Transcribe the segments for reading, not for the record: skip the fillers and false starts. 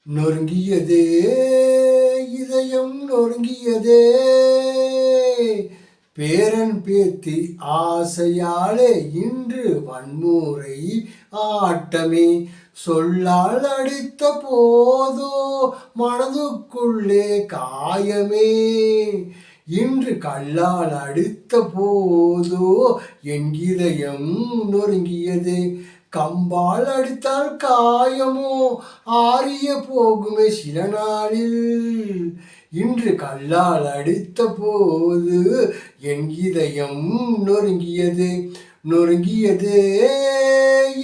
நொறுங்கியதே இதயம் நொறுங்கியதே பேரன் பேத்தி ஆசையாலே இன்று வன்முறை ஆட்டமே சொல்லால் அடித்த போதோ மனதுக்குள்ளே காயமே இன்று கல்லால் அடித்த போதோ என் இதயம் நொறுங்கியது கம்பால் அடித்தால் காயமோ ஆறிய போகுமே சில நாளில் இன்று கல்லால் அடித்த போது என் இதயம் நொறுங்கியது நொறுங்கியதே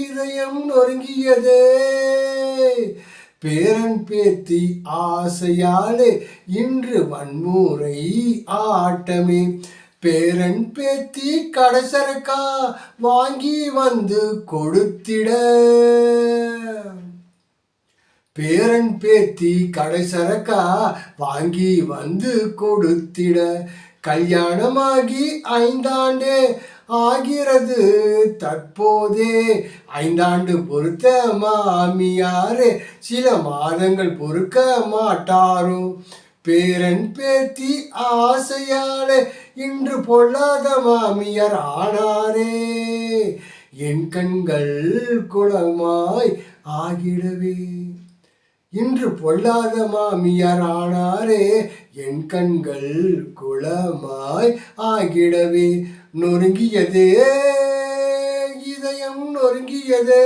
இதயம் நொறுங்கியதே பேரன் பேத்தி ஆசையாலே இன்று வன்முறை ஆட்டமே பேரன் பேத்தி கடைசரக்கா வாங்கி வந்து கொடுத்திட பேரன் பேத்தி கடைசரக்கா வாங்கி வந்து கொடுத்திட கல்யாணமாகி 5 ஆண்டு ஆகிறது தற்போதே 5 ஆண்டு பொறுத்த மாமியாரே சில மாதங்கள் பொறுக்க மாட்டாரோ பேரன் பேத்தி ஆசையாலே இன்று பொல்லாத மாமியார் ஆனாரே என் கண்கள் குளமாய் ஆகிடவே இன்று பொல்லாத மாமியார் ஆனாரே என் கண்கள் குளமாய் ஆகிடவே நொறுங்கியதே இதயம் நொறுங்கியதே